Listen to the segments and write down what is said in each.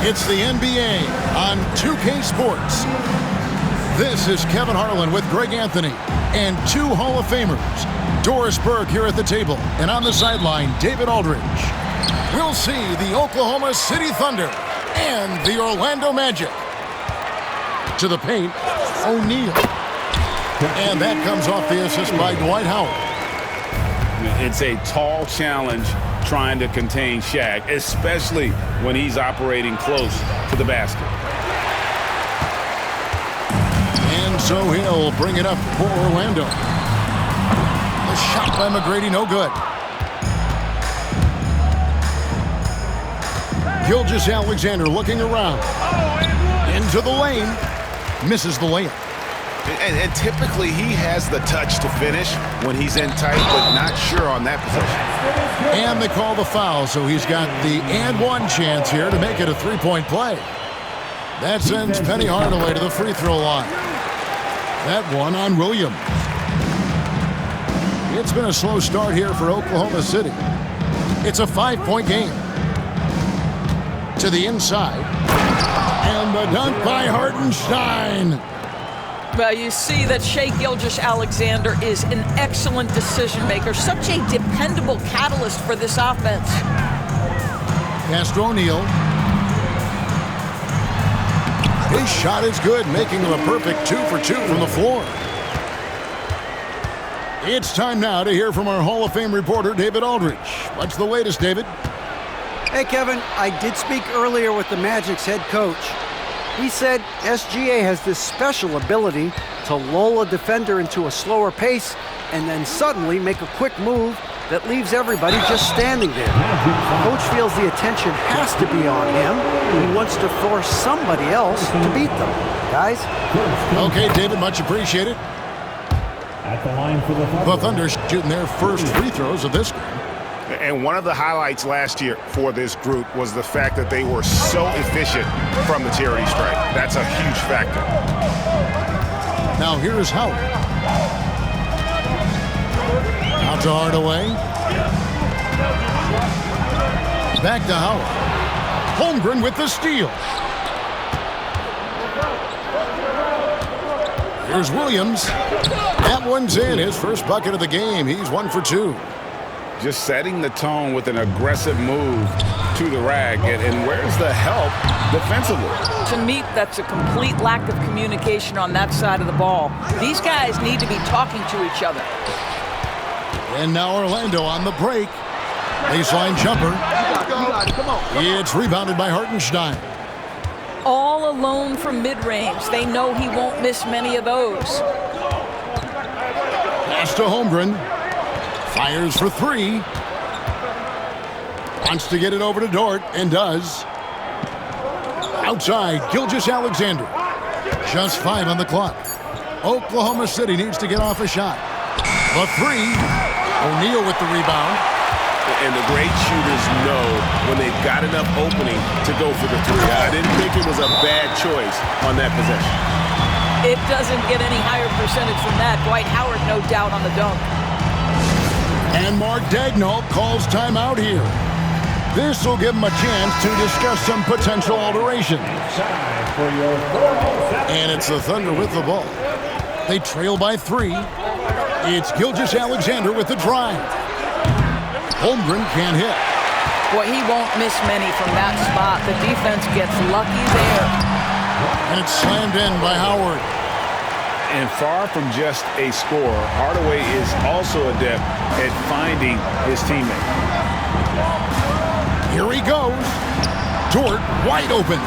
It's the NBA on 2K Sports. This is Kevin Harlan with Greg Anthony and two Hall of Famers. Doris Burke here at the table, and on the sideline, David Aldridge. We'll see the Oklahoma City Thunder and the Orlando Magic. To the paint, O'Neal. And that comes off the assist by Dwight Howard. It's a tall challenge trying to contain Shaq, especially when he's operating close to the basket. And so he'll bring it up for Orlando. The shot by McGrady, no good. Gilgeous-Alexander looking around. Into the lane. Misses the layup. And typically he has the touch to finish when he's in tight, but not sure on that possession. And they call the foul, so he's got the and one chance here to make it a three-point play. That sends Penny Hardaway to the free throw line. That one on Williams. It's been a slow start here for Oklahoma City. It's a 5-point game. To the inside. And the dunk by Hartenstein. Well, you see that Shai Gilgeous-Alexander is an excellent decision maker, such a dependable catalyst for this offense. Pass to O'Neal. His shot is good, making him a perfect 2 for 2 from the floor. It's time now to hear from our Hall of Fame reporter, David Aldridge. What's the latest, David? Hey, Kevin, I did speak earlier with the Magic's head coach. He said SGA has this special ability to lull a defender into a slower pace and then suddenly make a quick move that leaves everybody just standing there. Coach feels the attention has to be on him. He wants to force somebody else to beat them. Guys? Okay, David, much appreciated. At the line for the Thunder shooting their first free throws of this game. And one of the highlights last year for this group was the fact that they were so efficient from the charity stripe. That's a huge factor. Now here's Howard. Out to Hardaway. Back to Howard. Holmgren with the steal. Here's Williams. That one's in. His first bucket of the game. He's 1 for 2. Just setting the tone with an aggressive move to the rack. And where's the help defensively? To me, that's a complete lack of communication on that side of the ball. These guys need to be talking to each other. And now Orlando on the break. Baseline jumper. It's rebounded by Hartenstein. All alone from mid-range. They know he won't miss many of those. Pass to Holmgren. Fires for 3. Wants to get it over to Dort, and does. Outside, Gilgeous-Alexander. Just 5 on the clock. Oklahoma City needs to get off a shot. The 3. O'Neal with the rebound. And the great shooters know when they've got enough opening to go for the 3. I didn't think it was a bad choice on that possession. It doesn't get any higher percentage than that. Dwight Howard, no doubt, on the dunk. And Mark Daigneault calls timeout here. This will give him a chance to discuss some potential alterations. And it's the Thunder with the ball. They trail by 3. It's Gilgeous-Alexander with the drive. Holmgren can't hit. Boy, he won't miss many from that spot. The defense gets lucky there. And it's slammed in by Howard. And far from just a scorer, Hardaway is also adept at finding his teammate. Here he goes. Dort wide open.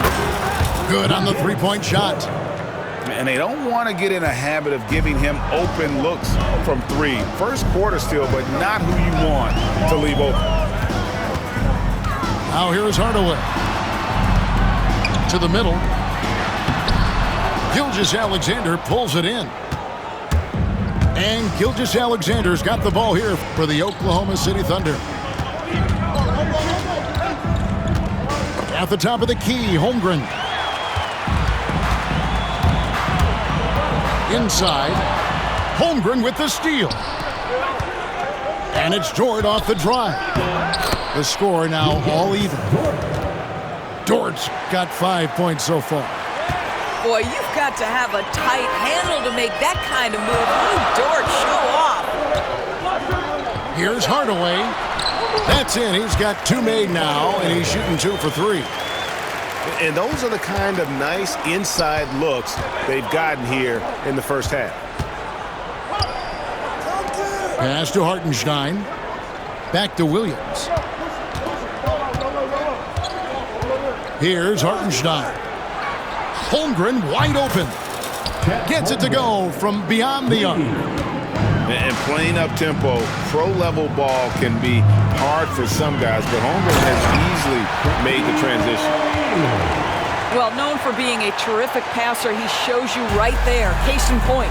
Good on the three-point shot. And they don't want to get in a habit of giving him open looks from 3. First quarter still, but not who you want to leave open. Now here's Hardaway. To the middle. Gilgeous-Alexander pulls it in. And Gilgeous-Alexander's got the ball here for the Oklahoma City Thunder. At the top of the key, Holmgren. Inside. Holmgren with the steal. And it's Dort off the drive. The score now all even. Dort's got 5 points so far. Boy, you've got to have a tight handle to make that kind of move. Lou Dort, show off. Here's Hardaway. That's in. He's got 2 made now, and he's shooting 2 for 3. And those are the kind of nice inside looks they've gotten here in the first half. Pass to Hartenstein. Back to Williams. Here's Hartenstein. Holmgren wide open. Gets it to go from beyond the arc. And playing up tempo, pro-level ball can be hard for some guys, but Holmgren has easily made the transition. Well, known for being a terrific passer, he shows you right there. Case in point.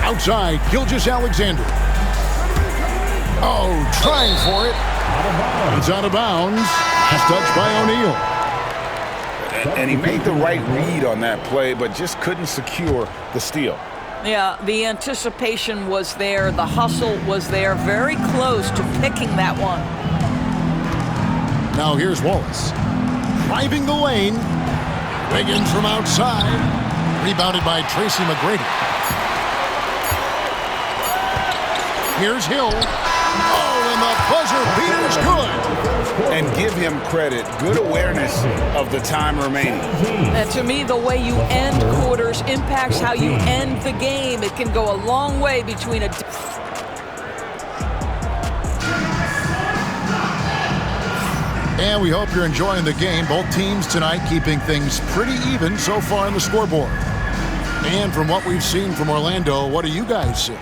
Outside, Gilgeous-Alexander. Oh, trying for it. It's out of bounds. Touched by O'Neal. And he made the right read on that play, but just couldn't secure the steal. Yeah, the anticipation was there. The hustle was there. Very close to picking that one. Now here's Wallace. Driving the lane. Wiggins from outside. Rebounded by Tracy McGrady. Here's Hill. Oh, and the buzzer beater's good. And give him credit. Good awareness of the time remaining. And to me, the way you end quarters impacts how you end the game. It can go a long way between a... And we hope you're enjoying the game. Both teams tonight keeping things pretty even so far on the scoreboard. And from what we've seen from Orlando, what do you guys see?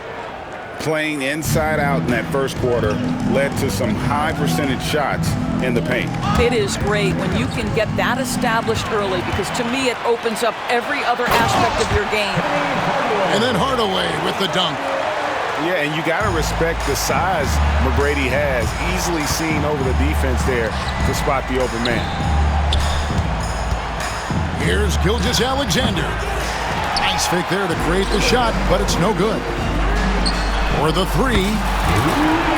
Playing inside out in that first quarter led to some high percentage shots in the paint. It is great when you can get that established early, because to me it opens up every other aspect of your game. And then Hardaway with the dunk. Yeah, and you got to respect the size McGrady has. Easily seen over the defense there to spot the open man. Here's Gilgeous-Alexander. Nice fake there to create the shot, but it's no good. For the 3,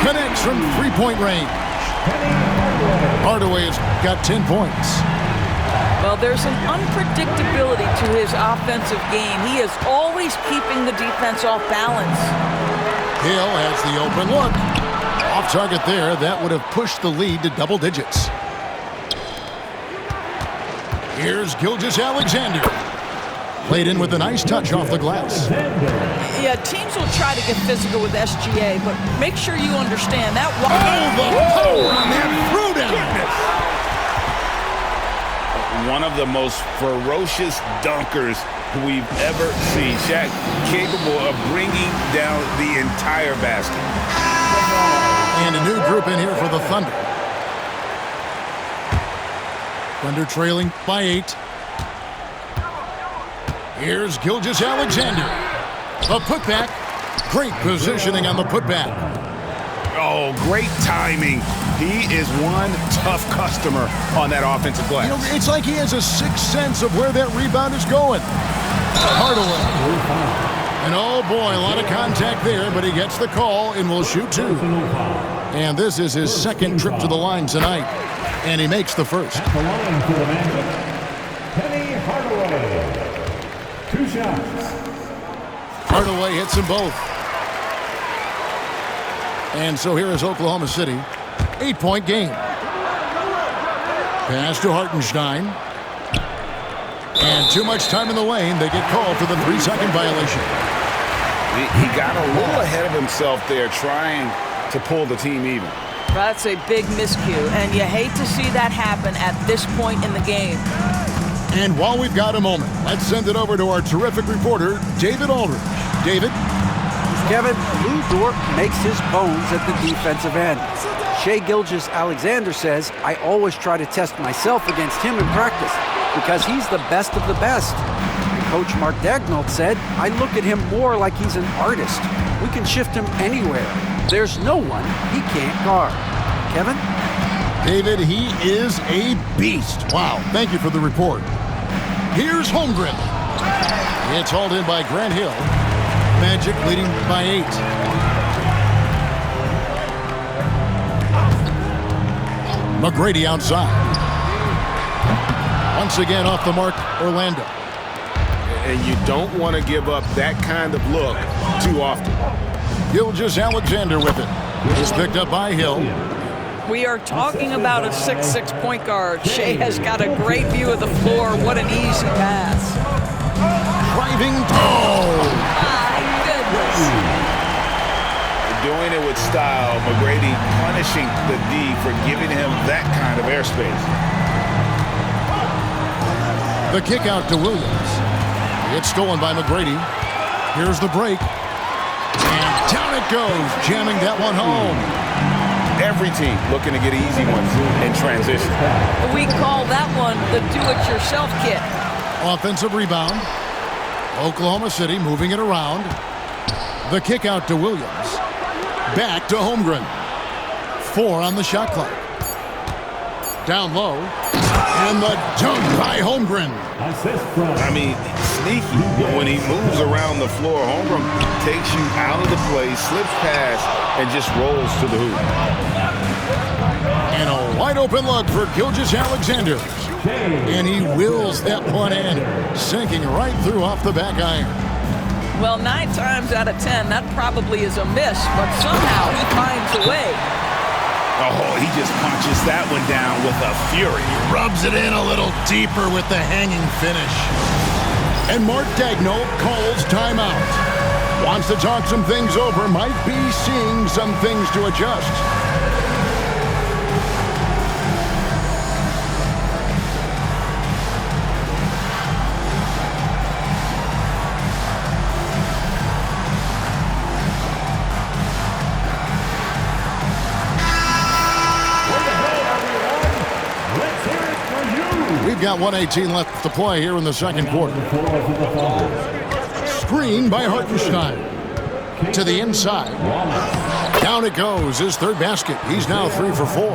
connects from 3-point range. Hardaway has got 10 points. Well, there's an unpredictability to his offensive game. He is always keeping the defense off balance. Hill has the open look. Off target there. That would have pushed the lead to double digits. Here's Gilgeous-Alexander. Played in with a nice touch off the glass. Yeah, teams will try to get physical with SGA, but make sure you understand that. Oh, the power on that throwdown. One of the most ferocious dunkers we've ever seen. Shaq capable of bringing down the entire basket. And a new group in here for the Thunder. Thunder trailing by 8. Here's Gilgeous-Alexander. The putback. Great positioning on the putback. Oh, great timing. He is one tough customer on that offensive glass. You know, it's like he has a sixth sense of where that rebound is going. Hardaway. And oh boy, a lot of contact there, but he gets the call and will shoot 2. And this is his second trip to the line tonight. And he makes the first. At the line for the Magic, Penny Hardaway. 2 shots. Hardaway hits them both. And so here is Oklahoma City. 8-point game. Pass to Hartenstein. And too much time in the lane. They get called for the 3-second violation. He got a little ahead of himself there, trying to pull the team even. That's a big miscue, and you hate to see that happen at this point in the game. And while we've got a moment, let's send it over to our terrific reporter, David Aldridge. David? Kevin, Lou Dort makes his bones at the defensive end. Shai Gilgeous-Alexander says, I always try to test myself against him in practice because he's the best of the best. And Coach Mark Daigneault said, I look at him more like he's an artist. We can shift him anywhere. There's no one he can't guard. Kevin? David, he is a beast. Wow, thank you for the report. Here's Holmgren. It's hauled in by Grant Hill. Magic leading by 8. McGrady outside. Once again off the mark, Orlando. And you don't want to give up that kind of look too often. Gilgeous-Alexander with it. It's picked up by Hill. We are talking about a 6'6" point guard. Shea has got a great view of the floor. What an easy pass. Driving. Oh! My goodness. Doing it with style. McGrady punishing the D for giving him that kind of airspace. The kick out to Williams. It's stolen by McGrady. Here's the break. And down it goes, jamming that one home. Every team looking to get easy ones in transition. We call that one the do-it-yourself kit. Offensive rebound. Oklahoma City moving it around. The kick out to Williams. Back to Holmgren. 4 on the shot clock. Down low. And the dunk by Holmgren. I mean, sneaky, but when he moves around the floor, Holmgren takes you out of the play, slips past, and just rolls to the hoop. And a wide open look for Gilgeous-Alexander. And he wills that one in, sinking right through off the back iron. Well, 9 times out of 10, that probably is a miss, but somehow he finds a way. Oh, he just punches that one down with a fury. Rubs it in a little deeper with the hanging finish. And Mark Daigneault calls timeout. Wants to talk some things over, might be seeing some things to adjust. We've got 1:18 left to play here in the second quarter. Screen by Hartenstein. To the inside. Down it goes, his third basket. He's now 3 for 4.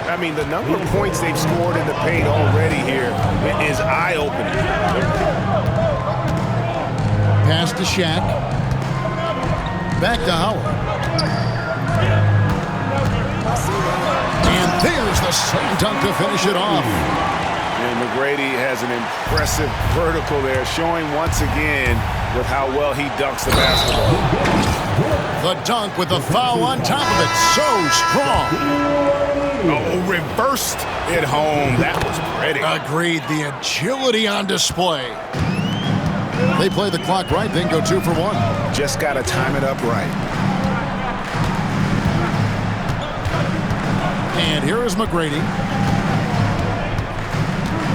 I mean, the number of points they've scored in the paint already here is eye-opening. Pass to Shaq. Back to Howard. And there's the slam dunk to finish it off. And McGrady has an impressive vertical there, showing once again with how well he dunks the basketball. The dunk with the foul on top of it. So strong. Oh, reversed it home. That was pretty. Agreed. The agility on display. They play the clock right, then go 2 for 1. Just got to time it up right. And here is McGrady.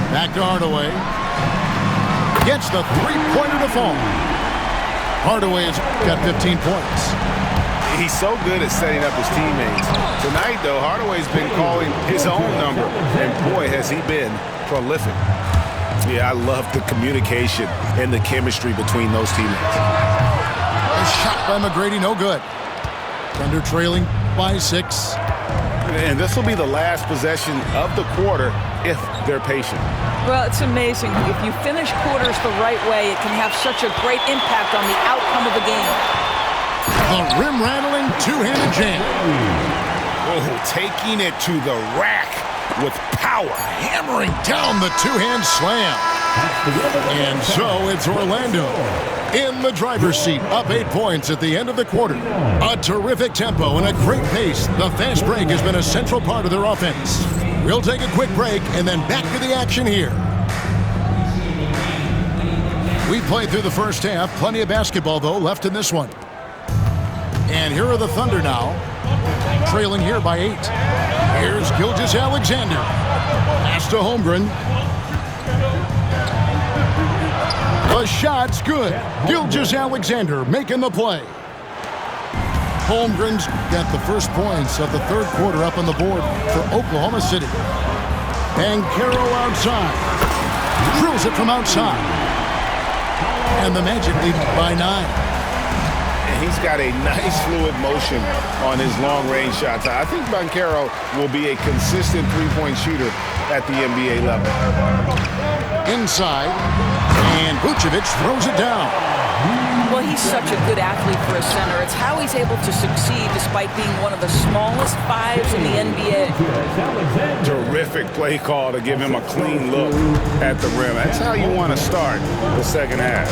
Back to Hardaway. Gets the three-pointer to fall. Hardaway has got 15 points. He's so good at setting up his teammates. Tonight, though, Hardaway's been calling his own number. And boy, has he been prolific. Yeah, I love the communication and the chemistry between those teammates. A shot by McGrady, no good. Thunder trailing by 6. And this will be the last possession of the quarter if they're patient. Well, it's amazing. If you finish quarters the right way, it can have such a great impact on the outcome of the game. The rim-rattling two-handed jam. Oh, taking it to the rack with power. Hammering down the two-hand slam. And so it's Orlando in the driver's seat, up 8 points at the end of the quarter. A terrific tempo and a great pace. The fast break has been a central part of their offense. We'll take a quick break and then back to the action here. We played through the first half. Plenty of basketball, though, left in this one. And here are the Thunder now, trailing here by 8. Here's Gilgeous-Alexander. Pass to Holmgren. The shot's good. Gilgeous-Alexander making the play. Holmgren's got the first points of the third quarter up on the board for Oklahoma City. Banchero outside. Drills it from outside. And the Magic lead by 9. and he's got a nice fluid motion on his long-range shots. I think Banchero will be a consistent three-point shooter at the NBA level. Inside, and Vucevic throws it down. Well, he's such a good athlete for a center. It's how he's able to succeed despite being one of the smallest fives in the NBA. Terrific play call to give him a clean look at the rim. That's how you want to start the second half.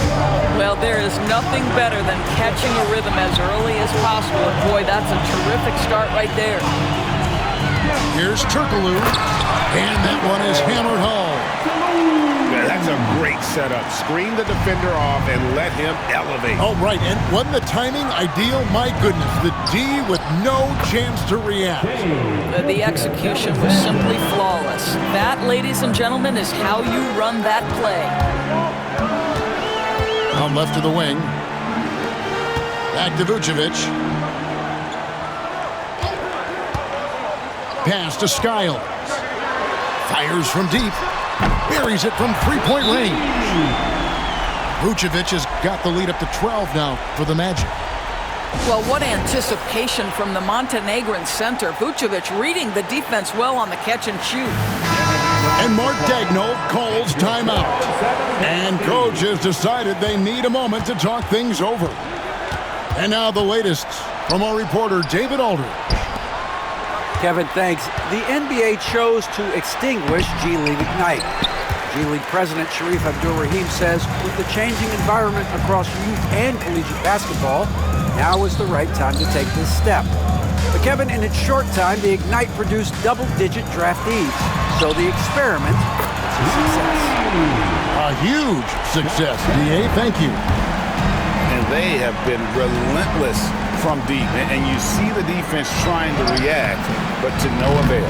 Well, there is nothing better than catching a rhythm as early as possible. And boy, that's a terrific start right there. Here's Turkoglu, and that one is hammered home. Yeah, that's a great setup. Screen the defender off and let him elevate. Oh, right, and wasn't the timing ideal? My goodness, the D with no chance to react. The execution was simply flawless. That, ladies and gentlemen, is how you run that play. On left of the wing. Back to Vucevic. Pass to Skiles. Fires from deep. Buries it from three-point range. Vucevic has got the lead up to 12 now for the Magic. Well, what anticipation from the Montenegrin center. Vucevic reading the defense well on the catch and shoot. And Mark Daigneault calls timeout. And coach has decided they need a moment to talk things over. And now the latest from our reporter, David Aldridge. Kevin, thanks. The NBA chose to extinguish G League Ignite. G League President Sharif Abdur-Rahim says with the changing environment across youth and collegiate basketball, now is the right time to take this step. But Kevin, in its short time, the Ignite produced double-digit draftees. So the experiment is a success. A huge success, D.A. Thank you. And they have been relentless from deep. And you see the defense trying to react, but to no avail.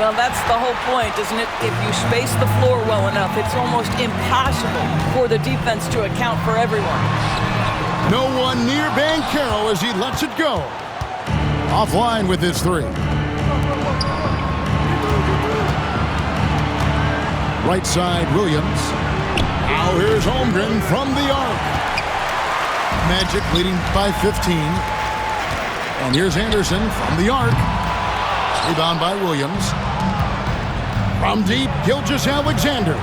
Well, that's the whole point, isn't it? If you space the floor well enough, it's almost impossible for the defense to account for everyone. No one near Banchero as he lets it go. Offline with his three. Right side, Williams. Now here's Holmgren from the arc. Magic leading by 15. And here's Anderson from the arc. Rebound by Williams. From deep, Gilgeous-Alexander.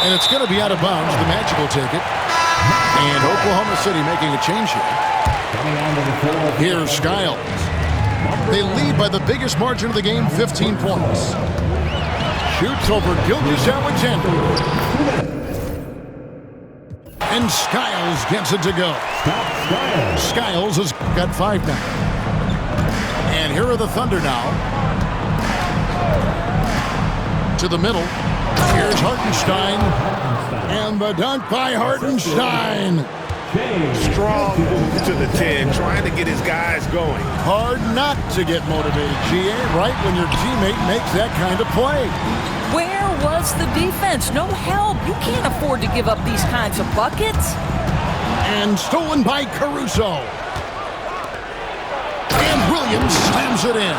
And it's going to be out of bounds. The Magic will take it. And Oklahoma City making a change here. Here's Skiles. They lead by the biggest margin of the game, 15 points. Shoots over Gilgeous-Alexander. And Skiles gets it to go. Skiles has got 5 now. And here are the Thunder now. To the middle. Here's Hartenstein. And the dunk by Hartenstein. Strong move to the 10, trying to get his guys going. Hard not to get motivated, GA, right when your teammate makes that kind of play. Where was the defense? No help. You can't afford to give up these kinds of buckets. And stolen by Caruso. And Williams slams it in.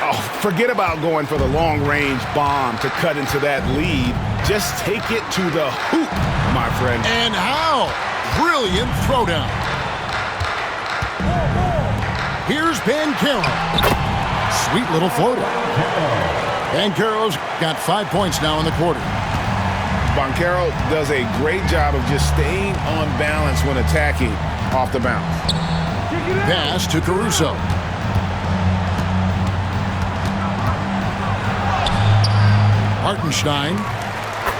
Oh, forget about going for the long-range bomb to cut into that lead. Just take it to the hoop, my friend. And how? Brilliant throwdown. Here's Banchero. Sweet little floater. Banchero's got 5 points now in the quarter. Banchero does a great job of just staying on balance when attacking off the bounce. Pass to Caruso. Hartenstein.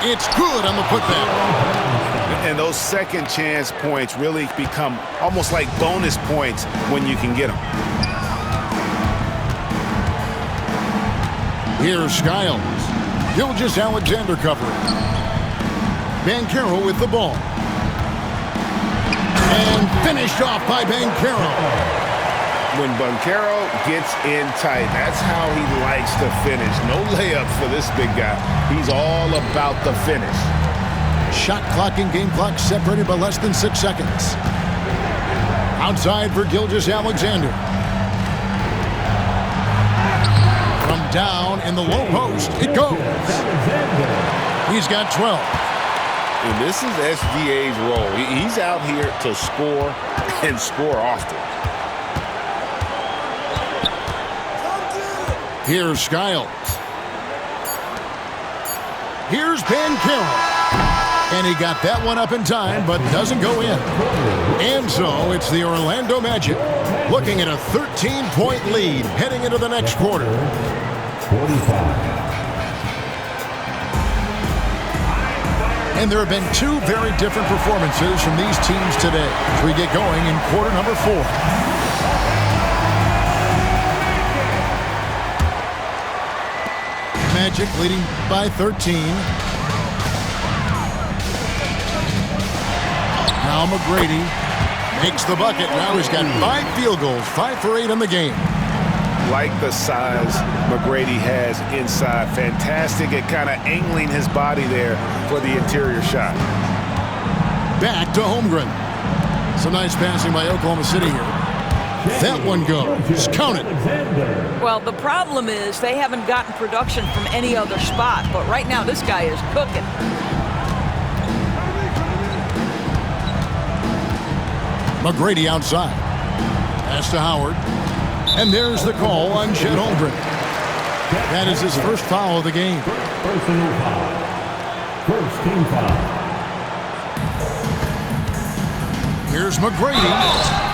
It's good on the putback. And those second chance points really become almost like bonus points when you can get them. Here's Skiles. Gilgeous-Alexander covering. Banchero with the ball. And finished off by Banchero. When Banchero gets in tight, that's how he likes to finish. No layups for this big guy. He's all about the finish. Shot clock and game clock separated by less than 6 seconds. Outside for Gilgeous-Alexander. From down in the low post, it goes. He's got 12. And this is SGA's role. He's out here to score and score often. Here's Skiles. Here's Banchero. And he got that one up in time, but doesn't go in. And so it's the Orlando Magic looking at a 13-point lead heading into the next quarter. 45. And there have been two very different performances from these teams today as we get going in quarter number 4. Magic leading by 13. Now McGrady makes the bucket. Now he's got 5 field goals, 5 for 8 in the game. Like the size McGrady has inside. Fantastic at kind of angling his body there for the interior shot. Back to Holmgren. Some nice passing by Oklahoma City here. That one goes. Count it. Well, the problem is they haven't gotten production from any other spot, but right now this guy is cooking. McGrady outside. Pass to Howard. And there's the call on Chet Holmgren. That is his first foul of the game. Personal foul. First team foul. Here's McGrady.